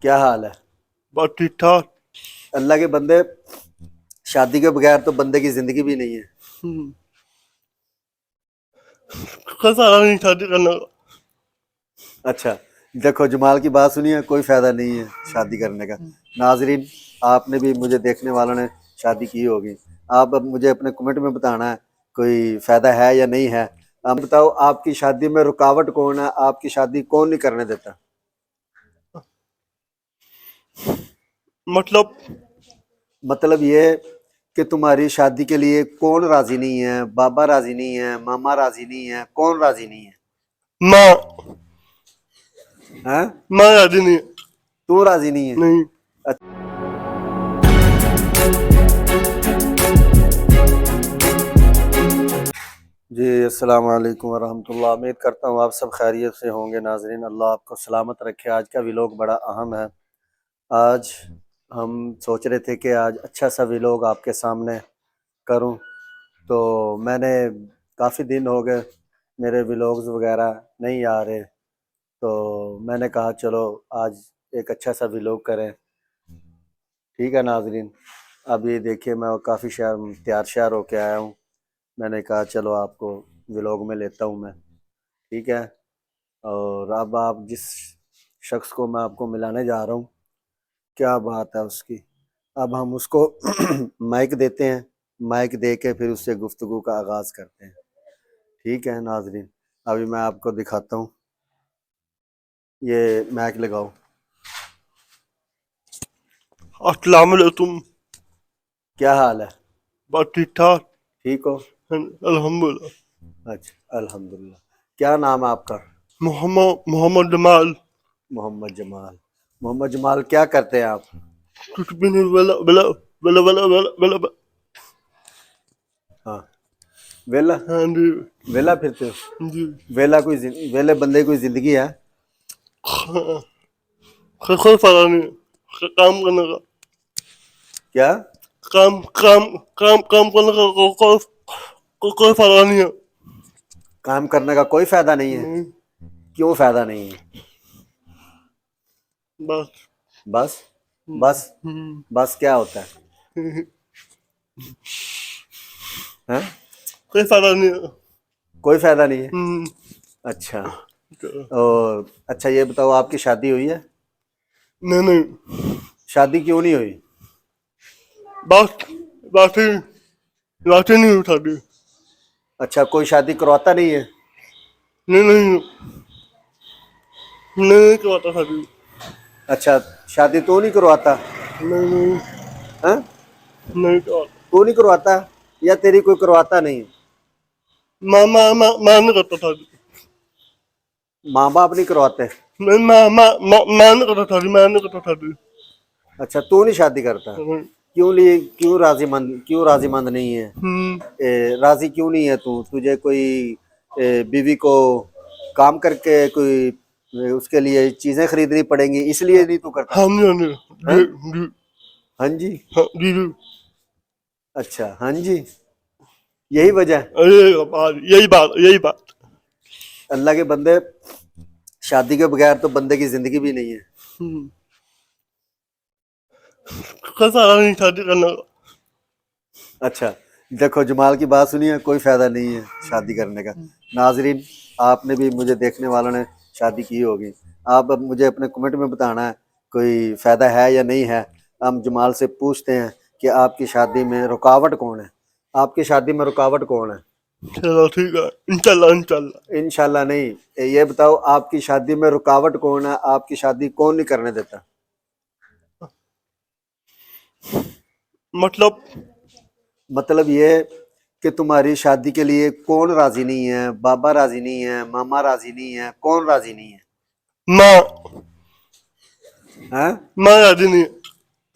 क्या हाल है? बस ठीक ठाक। अल्लाह के बंदे, शादी के बगैर तो बंदे की जिंदगी भी नहीं है। सारा नहीं शादी करने का। अच्छा, देखो जमाल की बात सुनिए, कोई फायदा नहीं है शादी करने का। नाजरीन, आपने भी, मुझे देखने वालों ने शादी की होगी। आप अब मुझे अपने कमेंट में बताना है कोई फायदा है या नहीं है। आप बताओ, आपकी शादी में रुकावट कौन है? आपकी शादी कौन नहीं करने देता? मतलब मतलब ये कि तुम्हारी शादी के लिए कौन राजी नहीं है? बाबा राजी नहीं है, मामा राजी नहीं है, कौन राजी नहीं है? माँ हैं? माँ राजी नहीं है। तू राजी नहीं है? नहीं। जी, अस्सलाम वालेकुम वरहमतुल्लाह। उम्मीद करता हूँ आप सब खैरियत से होंगे। नाजरीन, अल्लाह आपको सलामत रखे। आज का व्लॉग बड़ा अहम है। आज हम सोच रहे थे कि आज अच्छा सा व्लॉग आपके सामने करूं, तो मैंने काफ़ी दिन हो गए मेरे व्लॉग्स वगैरह नहीं आ रहे, तो मैंने कहा चलो आज एक अच्छा सा व्लॉग करें। ठीक है नाजरीन, अब ये देखिए मैं काफ़ी तैयार श्यार होके आया हूँ। मैंने कहा चलो आपको व्लॉग में लेता हूँ मैं। ठीक है, और अब आप जिस शख्स को मैं आपको मिलाने जा रहा हूँ, क्या बात है उसकी, अब हम उसको माइक देते हैं। माइक दे के फिर उससे गुफ्तगू का आगाज़ करते हैं। ठीक है नाजरीन, अभी मैं आपको दिखाता हूँ। ये माइक लगाओ। अस्सलाम वालेकुम। क्या हाल है? बस ठीक ठाक। ठीक हो? अल्हम्दुलिल्लाह। अच्छा, अल्हम्दुलिल्लाह। क्या नाम है आपका? मोहम्मद जमाल। मोहम्मद जमाल। मोहम्मद जमाल, क्या करते हैं आप? कुछ भी नहीं। वेला वेला वेला वेला वेला वेला। हाँ, वेला हाँ जी। वेला फिरते हो? जी। वेले बंदे की कोई जिंदगी है? कोई फायदा नहीं है काम करने का। क्या? काम काम काम करने का कोई फायदा नहीं है। काम करने का कोई फायदा नहीं है? नहीं। क्यों फायदा नहीं है? बस। बस? बस? बस क्या होता है? कोई फायदा नहीं है। कोई फायदा नहीं है? अच्छा, और अच्छा ये बताओ, आपकी शादी हुई है? नहीं नहीं। शादी क्यों नहीं हुई? बस बातें बातें नहीं उठाती। अच्छा, कोई शादी करवाता नहीं है? नहीं नहीं नहीं करवाता शादी। अच्छा, शादी तू नहीं करवाता? नहीं नहीं हाँ? नहीं करवाता। तू नहीं करवाता या तेरी कोई करवाता नहीं है? मैं नहीं करता शादी। माँ बाप नहीं करवाते? नहीं मैं नहीं करता शादी। मैं नहीं करता शादी। अच्छा, तू नहीं शादी करता? क्यों राजीमंद नहीं है? राजी क्यों नहीं है तू? तुझे कोई बीवी को काम करके कोई उसके लिए चीजें खरीदनी पड़ेंगी, इसलिए नहीं तू करता? हाँ जी हाँ जी हाँ? जी जी। हाँ जी? हाँ जी जी। अच्छा, हाँ जी, यही वजह है? यही बात। अल्लाह के बंदे, शादी के बगैर तो बंदे की जिंदगी भी नहीं है। कोई फायदा नहीं शादी करने का। अच्छा, देखो जमाल की बात सुनिए, कोई फायदा नहीं है शादी करने का। नाजरीन, आपने भी, मुझे देखने वालों ने शादी की होगी। आप अब मुझे अपने कमेंट में बताना है कोई फायदा है या नहीं है। हम जमाल से पूछते हैं कि आपकी शादी में रुकावट कौन है? आपकी शादी में रुकावट कौन है? चलो ठीक है। इंशाल्लाह इंशाल्लाह। इंशाल्लाह नहीं, ये बताओ आपकी शादी में रुकावट कौन है? आपकी शादी कौन नहीं करने देता? मतलब मतलब ये कि तुम्हारी शादी के लिए कौन राजी नहीं है? बाबा राजी नहीं है, मामा राजी नहीं है, कौन राजी नहीं है? माँ हैं? माँ राजी नहीं है।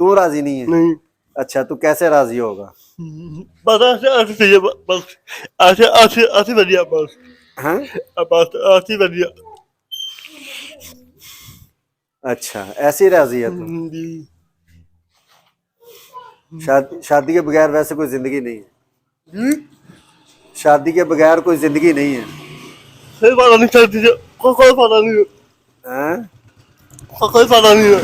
तू राजी नहीं है? नहीं। अच्छा, तू कैसे राजी होगा? बस ऐसे ऐसे चाहिए। बस ऐसे ऐसे ऐसे बढ़िया। बस हैं? बस ऐसे बढ़िया। अच्छा, ऐसे राजी है तू? जी। शादी के बगैर वैसे कोई जिंदगी नहीं है? जी। शादी के बगैर कोई जिंदगी नहीं है? कोई फायदा नहीं शादी से। कोई फायदा नहीं है। हैं? कोई फायदा नहीं है।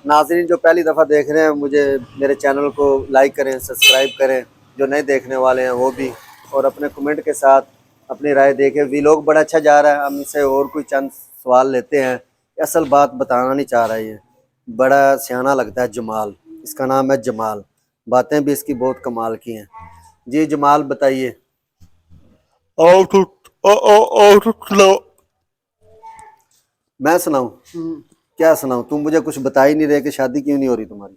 नाजरीन जो पहली दफ़ा देख रहे हैं मुझे मेरे चैनल को लाइक करें, सब्सक्राइब करें, जो नए देखने वाले हैं वो भी, और अपने कमेंट के साथ अपनी राय देखें। वीलॉग बड़ा अच्छा जा रहा है, हम इनसे और कोई चंद सवाल लेते हैं। असल बात बताना नहीं चाह रहा है, ये बड़ा सियाना लगता है जमाल, इसका नाम है जमाल, बातें भी इसकी बहुत कमाल की हैं। जी जमाल बताइए। और तो सुनाओ। मैं सुनाऊं? क्या सुनाऊं? तुम मुझे कुछ बता ही नहीं रहे कि शादी क्यों नहीं हो रही तुम्हारी।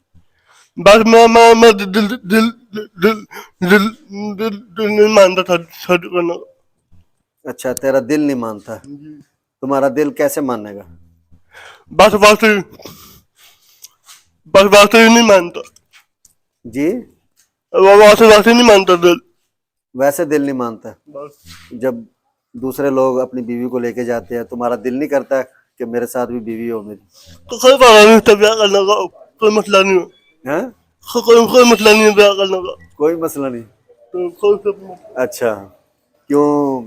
बस मैं दिल नहीं मानता था शादी करना। अच्छा तेरा दिल नहीं मानता, तुम्हारा दिल कैसे मानेगा? बस बात ही नहीं मानता। जी बात ही नहीं मानता दिल। वैसे दिल नहीं मानता? बस जब दूसरे लोग अपनी बीवी को लेके जाते हैं तुम्हारा दिल नहीं करता कि मेरे साथ भी बीवी हो मेरी? तो कोई बात नहीं था ब्याह करने का, कोई मसला नहीं है। हैं? कोई मसला नहीं है ब्याह करने का। कोई मसला नहीं। तो कोई अच्छा क्यों,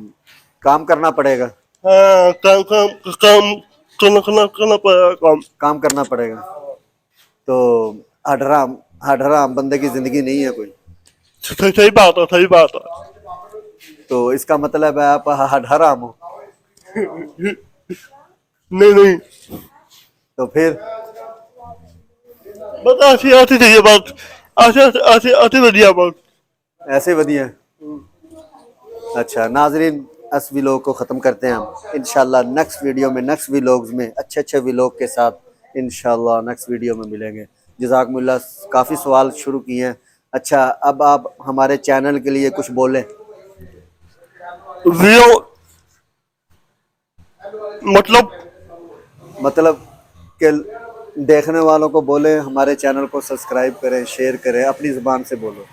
काम करना पड़ेगा? हाँ काम करना पड़ेगा काम। काम करना पड़ेगा तो हडराम बंदे की जिंदगी नहीं है कोई। सही बात है, सही बात है। तो इसका मतलब है आप हडराम हो? नहीं तो फिर बस ऐसी चाहिए बात, ऐसी बढ़िया बात। ऐसे वधिया। अच्छा नाजरीन इस व्लॉग को ख़त्म करते हैं हम इंशाल्लाह नेक्स्ट वीडियो में, नेक्स्ट व्लॉग्स में अच्छे व्लॉग के साथ इंशाल्लाह नेक्स्ट वीडियो में मिलेंगे। जज़ाकुमुल्लाह। काफ़ी सवाल शुरू किए हैं। अच्छा अब आप हमारे चैनल के लिए कुछ बोलें। वीडियो मतलब कि देखने वालों को बोले हमारे चैनल को सब्सक्राइब करें, शेयर करें, अपनी ज़ुबान से बोलो।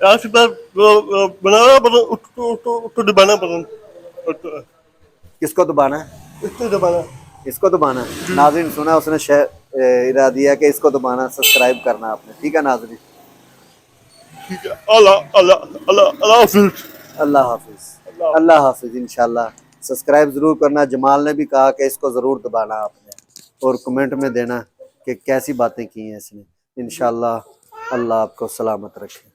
ऐसी बात बनाना तो दबाना पसंद। किसको दबाना है? इसको दबाना। इसको दबाना है। नाज़रीन सुना उसने इरा दिया कि इसको दबाना, सब्सक्राइब करना आपने। ठीक है नाज़रीन, ठीक है। अल्लाह हाफिज। अल्लाह हाफिज़। अल्लाह हाफिज़। इंशाल्लाह सब्सक्राइब ज़रूर करना। जमाल ने भी कहा कि इसको ज़रूर दबाना आपने, और कमेंट में देना कि कैसी बातें की हैं इसने। इंशाल्लाह अल्लाह आपको सलामत रखे।